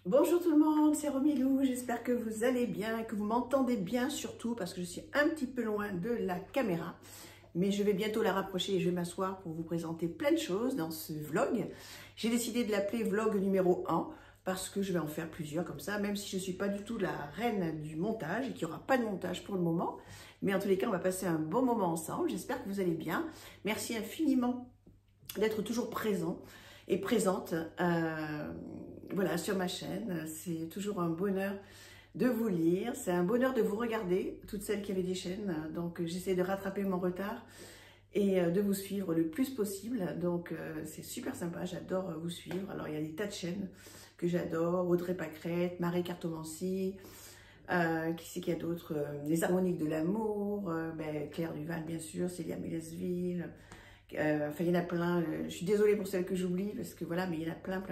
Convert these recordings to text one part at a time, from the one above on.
Bonjour tout le monde, c'est Romilou, j'espère que vous allez bien, que vous m'entendez bien surtout parce que je suis un petit peu loin de la caméra. Mais je vais bientôt la rapprocher et je vais m'asseoir pour vous présenter plein de choses dans ce vlog. J'ai décidé de l'appeler vlog numéro 1 parce que je vais en faire plusieurs comme ça, même si je ne suis pas du tout la reine du montage et qu'il n'y aura pas de montage pour le moment. Mais en tous les cas, on va passer un bon moment ensemble, j'espère que vous allez bien. Merci infiniment d'être toujours présent et présente voilà, sur ma chaîne. C'est toujours un bonheur de vous lire, c'est un bonheur de vous regarder, toutes celles qui avaient des chaînes. Donc j'essaie de rattraper mon retard et de vous suivre le plus possible. Donc c'est super sympa, j'adore vous suivre. Alors il y a des tas de chaînes que j'adore, Audrey Pâquerette, Marie Cartomancy, qui c'est qu'il y a d'autres, Les Harmoniques de l'amour, Claire Duval bien sûr, Célia Mélesville. Enfin, il y en a plein. Je suis désolée pour celles que j'oublie parce que voilà, mais il y en a plein.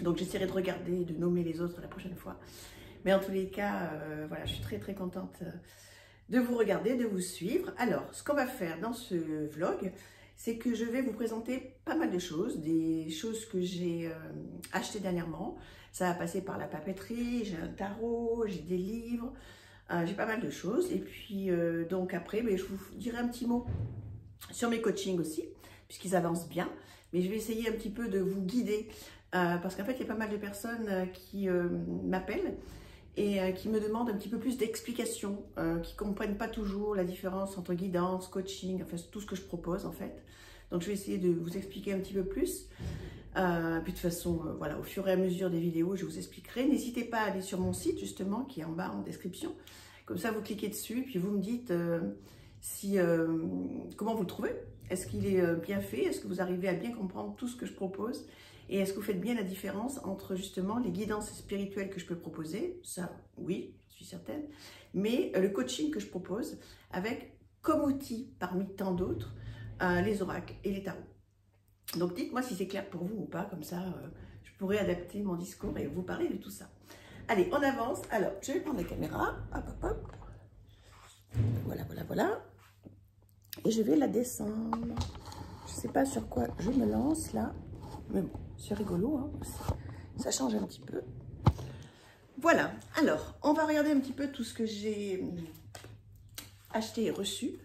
Donc, j'essaierai de regarder et de nommer les autres la prochaine fois. Mais en tous les cas, voilà, je suis très contente de vous regarder, de vous suivre. Alors, ce qu'on va faire dans ce vlog, c'est que je vais vous présenter pas mal de choses, des choses que j'ai achetées dernièrement. Ça va passer par la papeterie, j'ai un tarot, j'ai des livres, j'ai pas mal de choses. Et puis, donc après, je vous dirai un petit mot sur mes coachings aussi, puisqu'ils avancent bien. Mais je vais essayer un petit peu de vous guider, parce qu'en fait, il y a pas mal de personnes qui m'appellent et qui me demandent un petit peu plus d'explications, qui ne comprennent pas toujours la différence entre guidance, coaching, enfin tout ce que je propose en fait. Donc je vais essayer de vous expliquer un petit peu plus. Puis de toute façon, voilà, au fur et à mesure des vidéos, je vous expliquerai. N'hésitez pas à aller sur mon site justement, qui est en bas en description. Comme ça, vous cliquez dessus, puis vous me dites comment vous le trouvez. Est-ce qu'il est bien fait? Est-ce que vous arrivez à bien comprendre tout ce que je propose? Et est-ce que vous faites bien la différence entre justement les guidances spirituelles que je peux proposer? Ça, oui, je suis certaine. Mais le coaching que je propose avec comme outil parmi tant d'autres, les oracles et les tarots. Donc dites-moi si c'est clair pour vous ou pas, comme ça je pourrais adapter mon discours et vous parler de tout ça. Allez, on avance. Alors, je vais prendre la caméra. Hop. Voilà. Et je vais la descendre. Je ne sais pas sur quoi je me lance là. Mais bon, c'est rigolo, hein, ça change un petit peu. Voilà, alors, on va regarder un petit peu tout ce que j'ai acheté et reçu.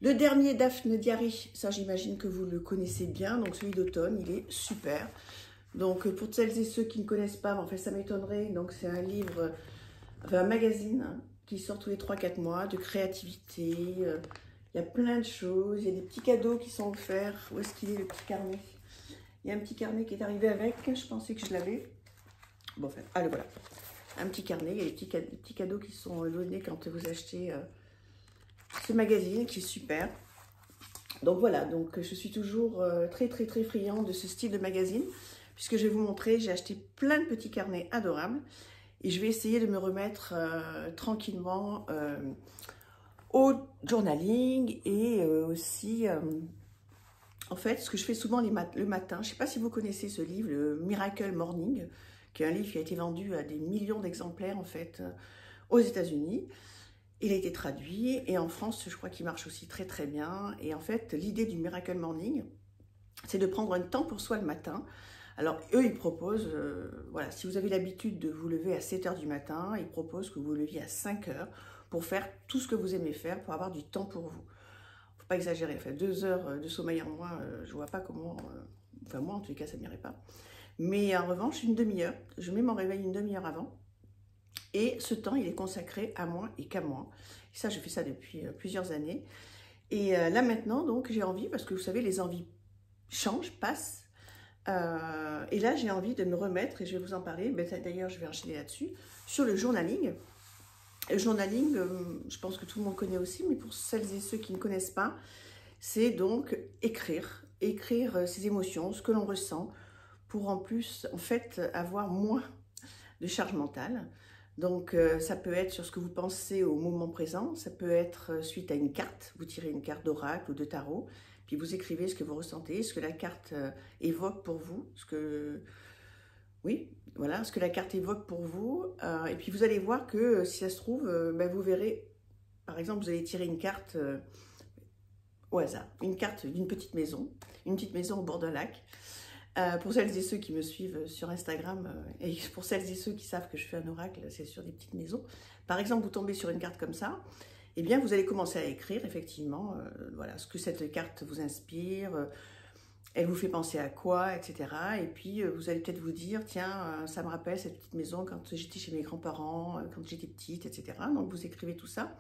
Le dernier Daphne Diary, ça j'imagine que vous le connaissez bien, donc celui d'automne, il est super. Donc pour celles et ceux qui ne connaissent pas, en fait ça m'étonnerait, donc c'est un livre, enfin un magazine qui sort tous les 3-4 mois, de créativité, il y a plein de choses, il y a des petits cadeaux qui sont offerts. Où est-ce qu'il est le petit carnet? Il y a un petit carnet qui est arrivé avec, je pensais que je l'avais. Bon, enfin, allez, voilà. Un petit carnet, il y a des petits cadeaux qui sont donnés quand vous achetez ce magazine qui est super. Donc voilà, donc je suis toujours très friand de ce style de magazine, puisque je vais vous montrer, j'ai acheté plein de petits carnets adorables et je vais essayer de me remettre tranquillement au journaling et aussi, en fait, ce que je fais souvent le matin. Je ne sais pas si vous connaissez ce livre, le Miracle Morning, qui est un livre qui a été vendu à des millions d'exemplaires, en fait, aux États-Unis. Il a été traduit et en France, je crois qu'il marche aussi très bien. Et en fait, l'idée du Miracle Morning, c'est de prendre un temps pour soi le matin. Alors, eux, ils proposent, voilà, si vous avez l'habitude de vous lever à 7 h du matin, ils proposent que vous vous leviez à 5 h pour faire tout ce que vous aimez faire, pour avoir du temps pour vous. Faut pas exagérer, enfin 2 heures de sommeil en moins, je vois pas comment, enfin moi en tous les cas ça m'irait pas. Mais en revanche, une demi-heure, je mets mon réveil une demi-heure avant, et ce temps il est consacré à moi et qu'à moi. Et ça, je fais ça depuis plusieurs années. Et là maintenant, donc j'ai envie, parce que vous savez, les envies changent, passent, et là j'ai envie de me remettre, et je vais vous en parler, d'ailleurs je vais enchaîner là-dessus, sur le journaling. Le journaling, je pense que tout le monde connaît aussi, mais pour celles et ceux qui ne connaissent pas, c'est donc écrire ses émotions, ce que l'on ressent, pour en plus, en fait, avoir moins de charge mentale. Donc, ça peut être sur ce que vous pensez au moment présent, ça peut être suite à une carte, vous tirez une carte d'oracle ou de tarot, puis vous écrivez ce que vous ressentez, ce que la carte évoque pour vous, oui, voilà, ce que la carte évoque pour vous. Et puis vous allez voir que si ça se trouve, vous verrez, par exemple, vous allez tirer une carte au hasard, une carte d'une petite maison au bord d'un lac. Pour celles et ceux qui me suivent sur Instagram, et pour celles et ceux qui savent que je fais un oracle, c'est sur des petites maisons. Par exemple, vous tombez sur une carte comme ça, eh bien, vous allez commencer à écrire, effectivement, voilà, ce que cette carte vous inspire, elle vous fait penser à quoi, etc. Et puis, vous allez peut-être vous dire, tiens, ça me rappelle cette petite maison quand j'étais chez mes grands-parents, quand j'étais petite, etc. Donc, vous écrivez tout ça.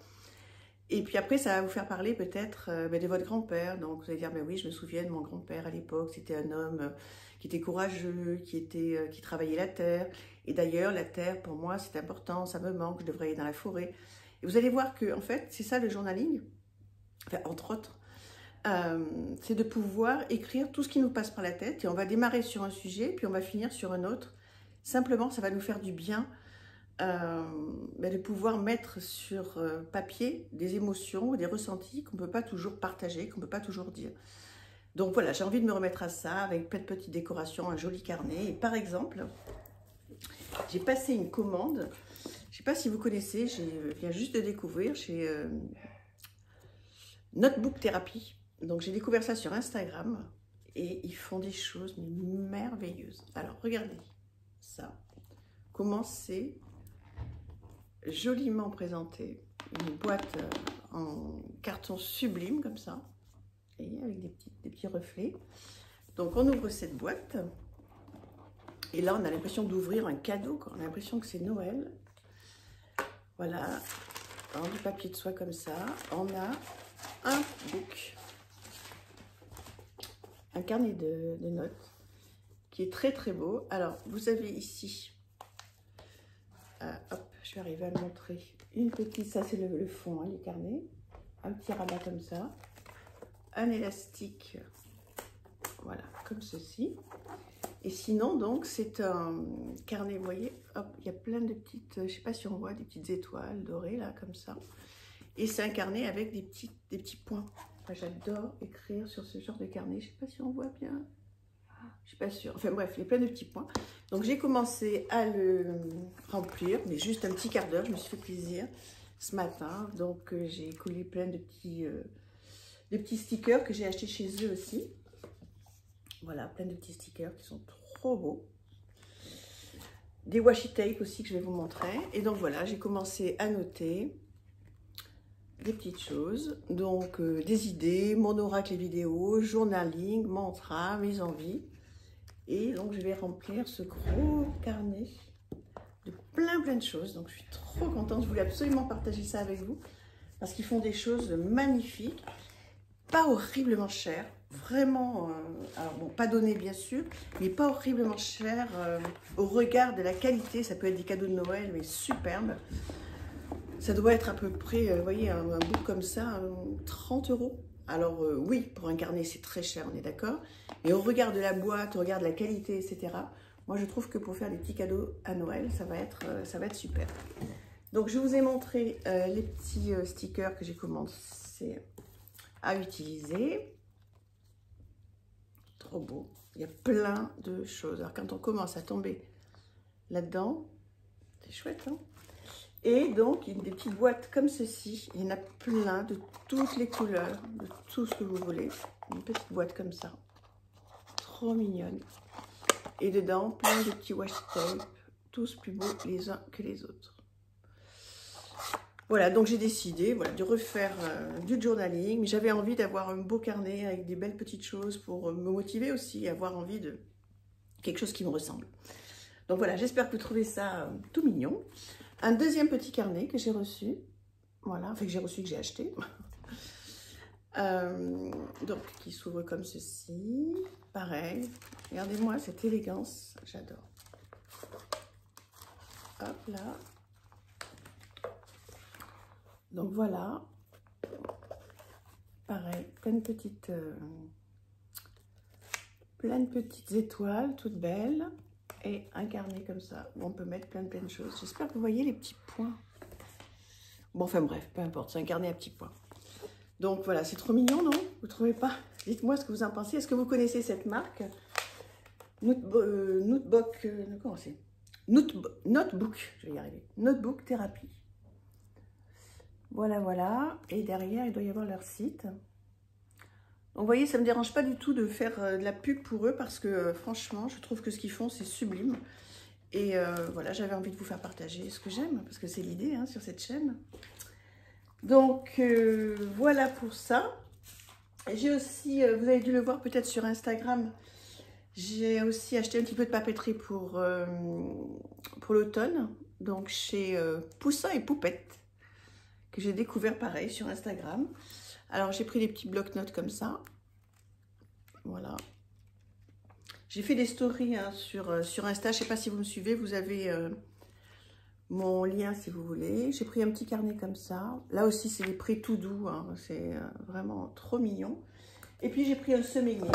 Et puis après, ça va vous faire parler peut-être de votre grand-père. Donc, vous allez dire, ben oui, je me souviens de mon grand-père à l'époque. C'était un homme qui était courageux, qui travaillait la terre. Et d'ailleurs, la terre, pour moi, c'est important, ça me manque, je devrais aller dans la forêt. Et vous allez voir que, en fait, c'est ça le journaling, enfin, entre autres. C'est de pouvoir écrire tout ce qui nous passe par la tête. Et on va démarrer sur un sujet, puis on va finir sur un autre. Simplement, ça va nous faire du bien. De pouvoir mettre sur papier des émotions ou des ressentis qu'on ne peut pas toujours partager, qu'on ne peut pas toujours dire. Donc voilà, j'ai envie de me remettre à ça avec plein de petites décorations, un joli carnet. Et par exemple, j'ai passé une commande, je ne sais pas si vous connaissez, je viens juste de découvrir chez Notebook Therapy. Donc j'ai découvert ça sur Instagram et ils font des choses merveilleuses. Alors regardez ça, comment c'est joliment présenté, une boîte en carton sublime comme ça, et avec des petits reflets. Donc on ouvre cette boîte, et là on a l'impression d'ouvrir un cadeau, quoi. On a l'impression que c'est Noël. Voilà, dans du papier de soie comme ça, on a un book, un carnet de notes, qui est très très beau. Alors vous avez ici, hop, je vais arriver à le montrer. Une petite, ça c'est le fond, hein, les carnets. Un petit rabat comme ça. Un élastique, voilà, comme ceci. Et sinon, donc, c'est un carnet, vous voyez, hop, il y a plein de petites, je ne sais pas si on voit, des petites étoiles dorées, là, comme ça. Et c'est un carnet avec des petits points. Enfin, j'adore écrire sur ce genre de carnet. Je ne sais pas si on voit bien. Je suis pas sûre. Enfin bref, il y a plein de petits points. Donc j'ai commencé à le remplir, mais juste un petit quart d'heure. Je me suis fait plaisir ce matin. Donc j'ai collé plein de petits stickers que j'ai achetés chez eux aussi. Voilà, plein de petits stickers qui sont trop beaux. Des washi tape aussi que je vais vous montrer. Et donc voilà, j'ai commencé à noter des petites choses. Donc des idées, mon oracle et vidéo, journaling, mantra, mes envies. Et donc, je vais remplir ce gros carnet de plein de choses. Donc, je suis trop contente. Je voulais absolument partager ça avec vous parce qu'ils font des choses magnifiques, pas horriblement chères. Vraiment, alors bon, pas donné bien sûr, mais pas horriblement chères au regard de la qualité. Ça peut être des cadeaux de Noël, mais superbes. Ça doit être à peu près, vous voyez, un book comme ça, 30 €. Alors oui, pour un carnet, c'est très cher, on est d'accord. Mais au regard de la boîte, au regard de la qualité, etc., moi, je trouve que pour faire des petits cadeaux à Noël, ça va être super. Donc, je vous ai montré les petits stickers que j'ai commencé à utiliser. Trop beau. Il y a plein de choses. Alors, quand on commence à tomber là-dedans, c'est chouette, hein? Et donc, il y a des petites boîtes comme ceci. Il y en a plein de toutes les couleurs, de tout ce que vous voulez. Une petite boîte comme ça. Trop mignonne. Et dedans, plein de petits washi tape, tous plus beaux les uns que les autres. Voilà, donc j'ai décidé de refaire du journaling. Mais j'avais envie d'avoir un beau carnet avec des belles petites choses pour me motiver aussi, avoir envie de quelque chose qui me ressemble. Donc voilà, j'espère que vous trouvez ça tout mignon. Un deuxième petit carnet que j'ai reçu, voilà, enfin que j'ai acheté, donc qui s'ouvre comme ceci, pareil, regardez-moi cette élégance, j'adore. Hop là, donc voilà, pareil, plein de petites étoiles, toutes belles. Et un carnet comme ça, où on peut mettre plein de choses. J'espère que vous voyez les petits points. Bon, enfin bref, peu importe, c'est un carnet à petits points. Donc voilà, c'est trop mignon, non? Vous trouvez pas? Dites-moi ce que vous en pensez. Est-ce que vous connaissez cette marque? Notebook, comment c'est? Notebook, je vais y arriver. Notebook Therapy. Voilà. Et derrière, il doit y avoir leur site. vous voyez, ça ne me dérange pas du tout de faire de la pub pour eux parce que franchement, je trouve que ce qu'ils font, c'est sublime. Et voilà, j'avais envie de vous faire partager ce que j'aime, parce que c'est l'idée hein, sur cette chaîne. Donc, voilà pour ça. J'ai aussi, vous avez dû le voir peut-être sur Instagram, j'ai aussi acheté un petit peu de papeterie pour l'automne. Donc, chez Poussin et Poupette, que j'ai découvert pareil sur Instagram. Alors, j'ai pris des petits blocs-notes comme ça. Voilà. J'ai fait des stories hein, sur Insta. Je ne sais pas si vous me suivez. Vous avez mon lien si vous voulez. J'ai pris un petit carnet comme ça. Là aussi, c'est des prix tout doux. Hein. C'est vraiment trop mignon. Et puis, j'ai pris un semainier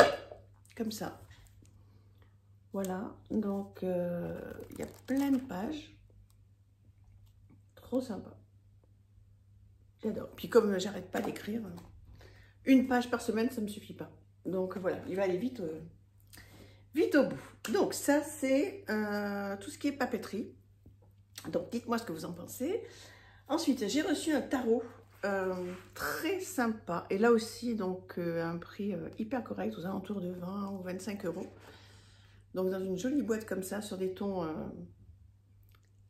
comme ça. Voilà. Donc, il y a plein de pages. Trop sympa. J'adore. Puis, comme j'arrête pas d'écrire, une page par semaine, ça ne me suffit pas. Donc, voilà. Il va aller vite. Vite au bout. Donc ça c'est tout ce qui est papeterie. Donc dites-moi ce que vous en pensez. Ensuite j'ai reçu un tarot très sympa. Et là aussi donc un prix hyper correct aux alentours de 20 ou 25 €. Donc dans une jolie boîte comme ça sur des tons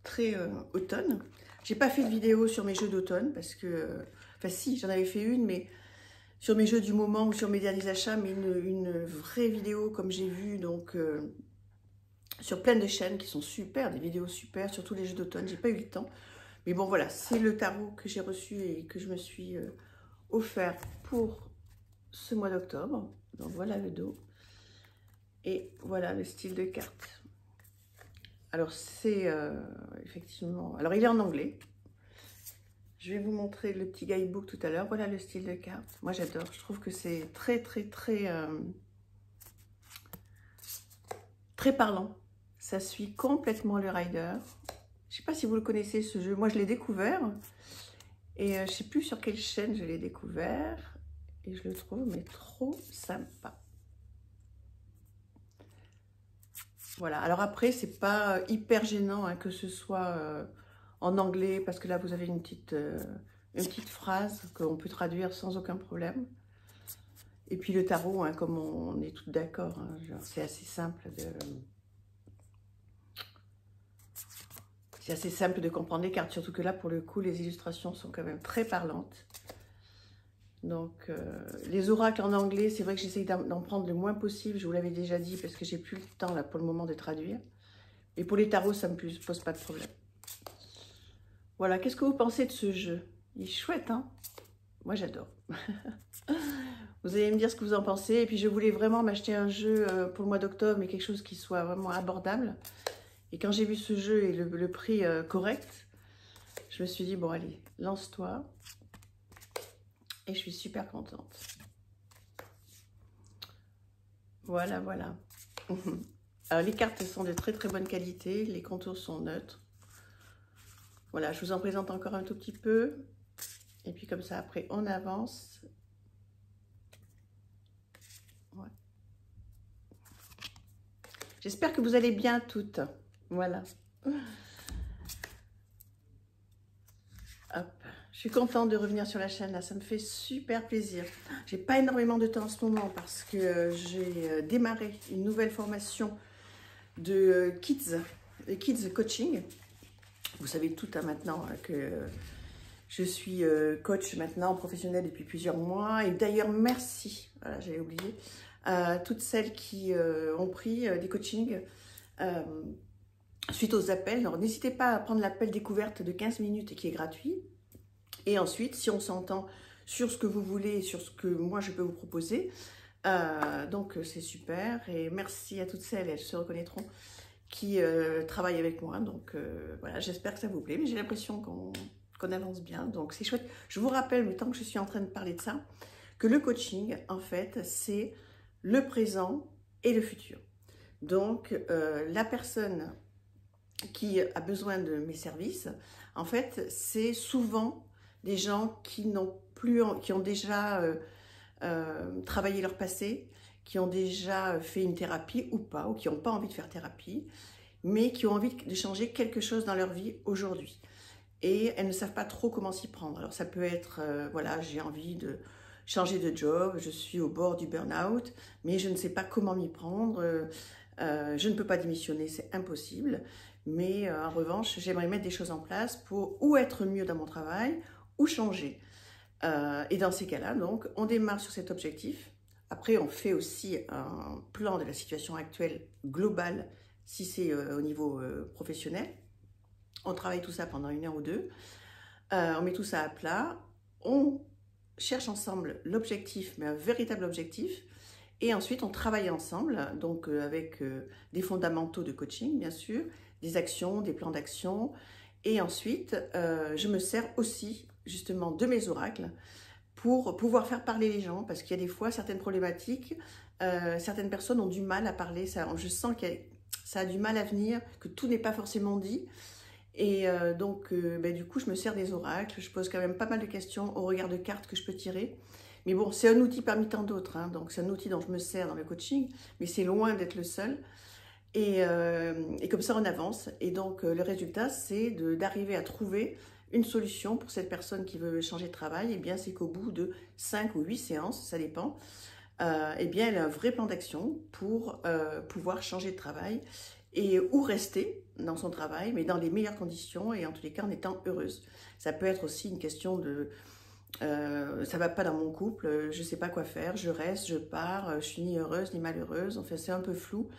très automne. J'ai pas fait de vidéo sur mes jeux d'automne parce que... Enfin si, j'en avais fait une mais... sur mes jeux du moment ou sur mes derniers achats, mais une vraie vidéo comme j'ai vu, donc sur plein de chaînes qui sont super, des vidéos super, sur tous les jeux d'automne, j'ai pas eu le temps. Mais bon voilà, c'est le tarot que j'ai reçu et que je me suis offert pour ce mois d'octobre. Donc voilà le dos. Et voilà le style de carte. Alors c'est effectivement... Alors il est en anglais. Je vais vous montrer le petit guidebook tout à l'heure. Voilà le style de carte. Moi, j'adore. Je trouve que c'est très parlant. Ça suit complètement le rider. Je ne sais pas si vous le connaissez, ce jeu. Moi, je l'ai découvert. Et je ne sais plus sur quelle chaîne je l'ai découvert. Et je le trouve mais trop sympa. Voilà. Alors après, c'est pas hyper gênant hein, que ce soit... en anglais, parce que là, vous avez une petite phrase qu'on peut traduire sans aucun problème. Et puis le tarot, hein, comme on est toutes d'accord, hein, c'est assez simple de... C'est assez simple de comprendre les cartes, surtout que là, pour le coup, les illustrations sont quand même très parlantes. Donc, les oracles en anglais, c'est vrai que j'essaye d'en prendre le moins possible, je vous l'avais déjà dit, parce que j'ai plus le temps, là, pour le moment, de traduire. Et pour les tarots, ça ne me pose pas de problème. Voilà, qu'est-ce que vous pensez de ce jeu? Il est chouette, hein? Moi, j'adore. Vous allez me dire ce que vous en pensez. Et puis, je voulais vraiment m'acheter un jeu pour le mois d'octobre, mais quelque chose qui soit vraiment abordable. Et quand j'ai vu ce jeu et le prix correct, je me suis dit, bon, allez, lance-toi. Et je suis super contente. Voilà, voilà. Alors, les cartes sont de très, très bonne qualité. Les contours sont neutres. Voilà, je vous en présente encore un tout petit peu. Et puis comme ça, après, on avance. Ouais. J'espère que vous allez bien toutes. Voilà. Hop. Je suis contente de revenir sur la chaîne, là. Ça me fait super plaisir. J'ai pas énormément de temps en ce moment parce que j'ai démarré une nouvelle formation de kids coaching. Vous savez tout hein, maintenant que je suis coach maintenant professionnelle depuis plusieurs mois. Et d'ailleurs, merci, voilà, j'avais oublié, à toutes celles qui ont pris des coachings suite aux appels. Alors, n'hésitez pas à prendre l'appel découverte de 15 minutes et qui est gratuit. Et ensuite, si on s'entend sur ce que vous voulez, sur ce que moi je peux vous proposer, donc c'est super. Et merci à toutes celles, elles se reconnaîtront, qui travaillent avec moi. Donc voilà, j'espère que ça vous plaît. Mais j'ai l'impression qu'on avance bien, donc c'est chouette. Je vous rappelle, mais tant que je suis en train de parler de ça, que le coaching, en fait, c'est le présent et le futur. Donc, la personne qui a besoin de mes services, en fait, c'est souvent des gens qui ont déjà travaillé leur passé, qui ont déjà fait une thérapie ou pas, ou qui n'ont pas envie de faire thérapie, mais qui ont envie de changer quelque chose dans leur vie aujourd'hui. Et elles ne savent pas trop comment s'y prendre. Alors ça peut être, voilà, j'ai envie changer de job, je suis au bord du burn-out, mais je ne sais pas comment m'y prendre. Je ne peux pas démissionner, c'est impossible. Mais en revanche, j'aimerais mettre des choses en place pour ou être mieux dans mon travail ou changer. Et dans ces cas-là, donc, on démarre sur cet objectif. Après, on fait aussi un plan de la situation actuelle globale, si c'est au niveau professionnel. On travaille tout ça pendant 1 heure ou 2. On met tout ça à plat. On cherche ensemble l'objectif, mais un véritable objectif. Et ensuite, on travaille ensemble, donc avec des fondamentaux de coaching, bien sûr, des actions, des plans d'action. Et ensuite, je me sers aussi, justement, de mes oracles pour pouvoir faire parler les gens, parce qu'il y a des fois certaines problématiques, certaines personnes ont du mal à parler, je sens que ça a du mal à venir, que tout n'est pas forcément dit. Et donc, du coup, je me sers des oracles, je pose quand même pas mal de questions au regard de cartes que je peux tirer. Mais bon, c'est un outil parmi tant d'autres, hein, donc c'est un outil dont je me sers dans le coaching, mais c'est loin d'être le seul. Et comme ça, on avance. Et donc, le résultat, c'est d'arriver à trouver une solution pour cette personne qui veut changer de travail. Et bien, c'est qu'au bout de 5 ou 8 séances, ça dépend, eh bien, elle a un vrai plan d'action pour pouvoir changer de travail et ou rester dans son travail, mais dans les meilleures conditions et en tous les cas en étant heureuse. Ça peut être aussi une question de ça va pas dans mon couple, je sais pas quoi faire, je reste, je pars, je suis ni heureuse ni malheureuse, enfin c'est un peu flou.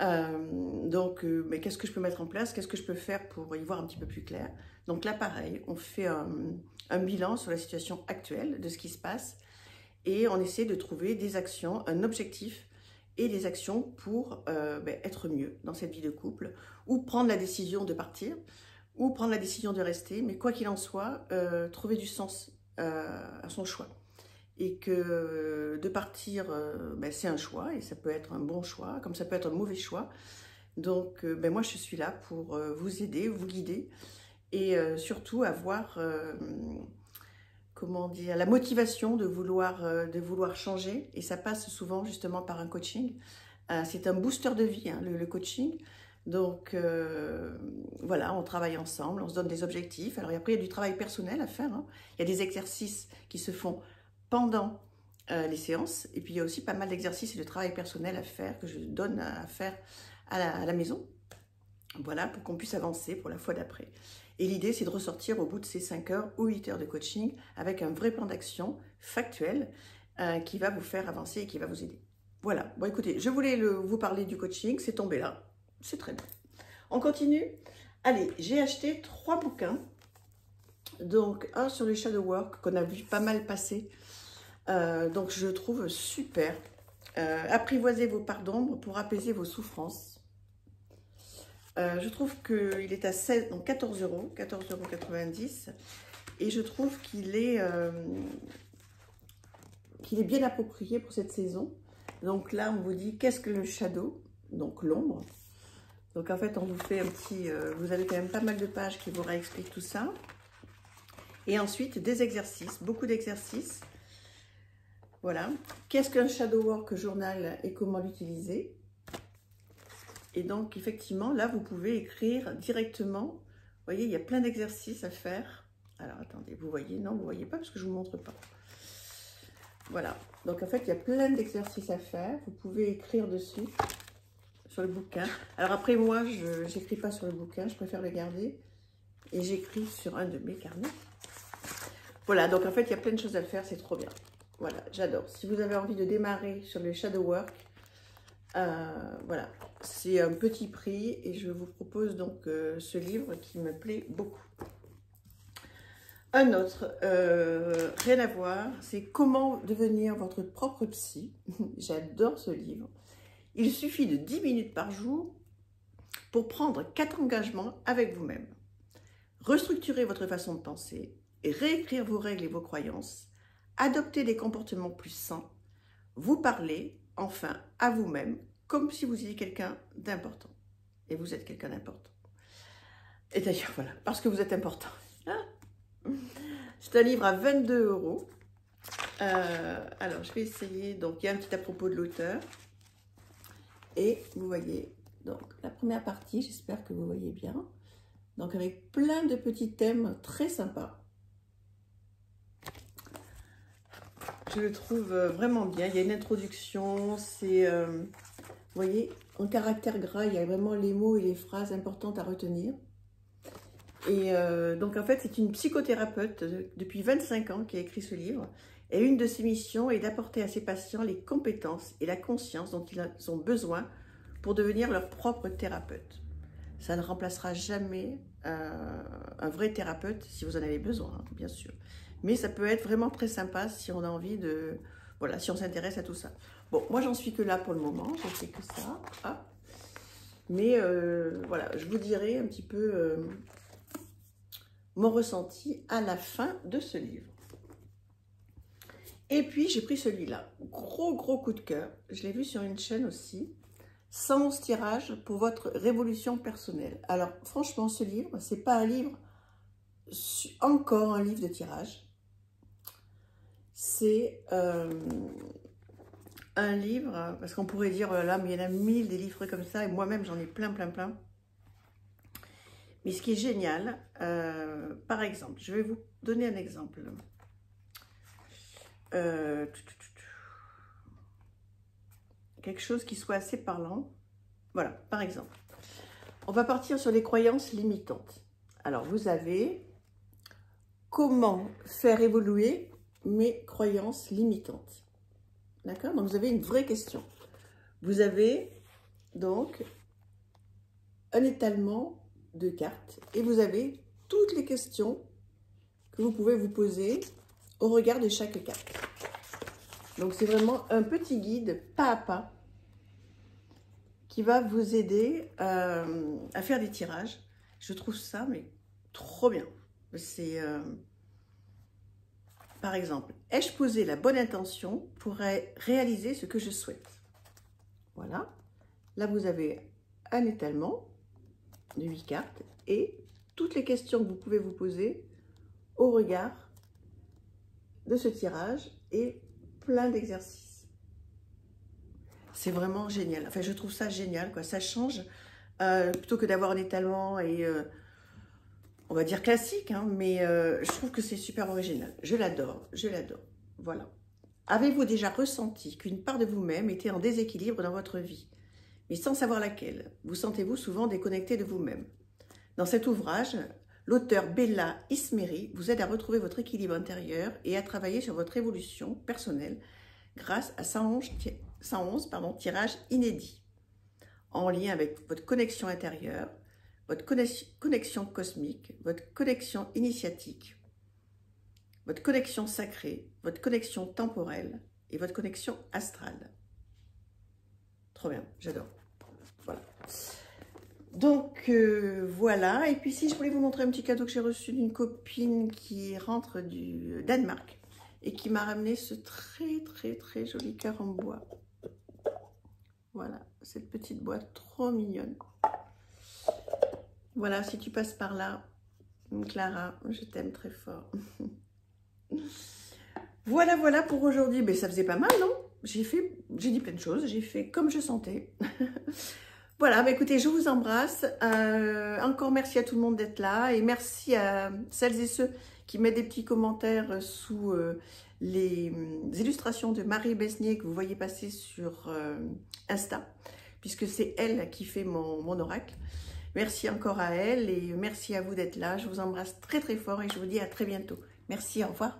Mais qu'est-ce que je peux mettre en place? Qu'est-ce que je peux faire pour y voir un petit peu plus clair? Donc là, pareil, on fait un bilan sur la situation actuelle de ce qui se passe et on essaie de trouver des actions, un objectif et des actions pour être mieux dans cette vie de couple ou prendre la décision de partir ou prendre la décision de rester. Mais quoi qu'il en soit, trouver du sens à son choix. Et que de partir, c'est un choix, et ça peut être un bon choix, comme ça peut être un mauvais choix. Donc, moi, je suis là pour vous aider, vous guider, et surtout avoir, comment dire, la motivation de vouloir changer. Et ça passe souvent justement par un coaching. C'est un booster de vie, hein, le coaching. Donc, voilà, on travaille ensemble, on se donne des objectifs. Alors, après, il y a du travail personnel à faire, hein. Il y a des exercices qui se font pendant les séances. Et puis, il y a aussi pas mal d'exercices et de travail personnel à faire, que je donne à faire à la maison. Voilà, pour qu'on puisse avancer pour la fois d'après. Et l'idée, c'est de ressortir au bout de ces 5 heures ou 8 heures de coaching avec un vrai plan d'action factuel qui va vous faire avancer et qui va vous aider. Voilà. Bon, écoutez, je voulais vous parler du coaching. C'est tombé là. C'est très bien. On continue. Allez, j'ai acheté 3 bouquins. Donc, un sur le shadow work qu'on a vu pas mal passer. Donc, je le trouve super. Apprivoisez vos parts d'ombre pour apaiser vos souffrances. Je trouve qu'il est à 14 €, 14,90 €. Et je trouve qu'il est bien approprié pour cette saison. Donc là, on vous dit, qu'est-ce que le shadow? Donc l'ombre. Donc en fait, on vous fait un petit... vous avez quand même pas mal de pages qui vous réexpliquent tout ça. Et ensuite, des exercices, beaucoup d'exercices. Voilà. Qu'est-ce qu'un shadow work journal et comment l'utiliser? Et donc, effectivement, là, vous pouvez écrire directement. Vous voyez, il y a plein d'exercices à faire. Alors, attendez, vous voyez? Non, vous ne voyez pas parce que je ne vous montre pas. Voilà. Donc, en fait, il y a plein d'exercices à faire. Vous pouvez écrire dessus, sur le bouquin. Alors, après, moi, je n'écris pas sur le bouquin. Je préfère le garder. Et j'écris sur un de mes carnets. Voilà. Donc, en fait, il y a plein de choses à faire. C'est trop bien. Voilà, j'adore. Si vous avez envie de démarrer sur le shadow work, voilà, c'est un petit prix et je vous propose donc ce livre qui me plaît beaucoup. Un autre, rien à voir, c'est Comment devenir votre propre psy. J'adore ce livre. Il suffit de 10 minutes par jour pour prendre 4 engagements avec vous-même. Restructurer votre façon de penser et réécrire vos règles et vos croyances. Adopter des comportements plus sains. Vous parler enfin à vous-même comme si vous étiez quelqu'un d'important. Et vous êtes quelqu'un d'important. Et d'ailleurs, voilà, parce que vous êtes important. C'est un livre à 22 €. Alors, je vais essayer. Donc, il y a un petit à propos de l'auteur. Et vous voyez, donc, la première partie, j'espère que vous voyez bien. Donc, avec plein de petits thèmes très sympas. Je le trouve vraiment bien. Il y a une introduction, c'est, vous voyez, en caractère gras, il y a vraiment les mots et les phrases importantes à retenir. Et donc, en fait, c'est une psychothérapeute depuis 25 ans qui a écrit ce livre. Et une de ses missions est d'apporter à ses patients les compétences et la conscience dont ils ont besoin pour devenir leur propre thérapeute. Ça ne remplacera jamais un vrai thérapeute si vous en avez besoin, hein, bien sûr. Mais ça peut être vraiment très sympa si on a envie de... Voilà, si on s'intéresse à tout ça. Bon, moi, j'en suis que là pour le moment. Je fais que ça. Ah. Mais voilà, je vous dirai un petit peu mon ressenti à la fin de ce livre. Et puis, j'ai pris celui-là. Gros coup de cœur. Je l'ai vu sur une chaîne aussi. 111 tirages pour votre révolution personnelle. Alors, franchement, ce livre, c'est pas un livre, encore un livre de tirage. C'est un livre, parce qu'on pourrait dire, là, mais il y en a 1000 des livres comme ça, et moi-même, j'en ai plein. Mais ce qui est génial, par exemple, je vais vous donner un exemple. Quelque chose qui soit assez parlant. Voilà, par exemple. On va partir sur les croyances limitantes. Alors, vous avez comment faire évoluer mes croyances limitantes. D'accord? Donc, vous avez une vraie question. Vous avez donc un étalement de cartes et vous avez toutes les questions que vous pouvez vous poser au regard de chaque carte. Donc, c'est vraiment un petit guide pas à pas qui va vous aider à faire des tirages. Je trouve ça, mais trop bien. C'est, par exemple, ai-je posé la bonne intention pour réaliser ce que je souhaite? Voilà. Là, vous avez un étalement de 8 cartes et toutes les questions que vous pouvez vous poser au regard de ce tirage et plein d'exercices. C'est vraiment génial. Enfin, je trouve ça génial, quoi. Ça change, plutôt que d'avoir un étalement et, on va dire classique, hein, mais je trouve que c'est super original. Je l'adore, je l'adore. Voilà. Avez-vous déjà ressenti qu'une part de vous-même était en déséquilibre dans votre vie, mais sans savoir laquelle? Vous sentez-vous souvent déconnecté de vous-même? Dans cet ouvrage, l'auteur Bella Ismeri vous aide à retrouver votre équilibre intérieur et à travailler sur votre évolution personnelle grâce à 111 tirages inédits, en lien avec votre connexion intérieure, votre connexion cosmique, votre connexion initiatique, votre connexion sacrée, votre connexion temporelle et votre connexion astrale. Trop bien, j'adore. Voilà. Donc, voilà. Et puis, si je voulais vous montrer un petit cadeau que j'ai reçu d'une copine qui rentre du Danemark et qui m'a ramené ce très joli cœur en bois. Voilà, cette petite boîte trop mignonne. Voilà, si tu passes par là, Clara, je t'aime très fort. Voilà pour aujourd'hui. Mais ça faisait pas mal, non? J'ai dit plein de choses, j'ai fait comme je sentais. Voilà, bah écoutez, je vous embrasse. Encore merci à tout le monde d'être là et merci à celles et ceux qui mettent des petits commentaires sous les illustrations de Marie Besnier que vous voyez passer sur Insta, puisque c'est elle qui fait mon oracle. Merci encore à elle et merci à vous d'être là. Je vous embrasse très fort et je vous dis à très bientôt. Merci, au revoir.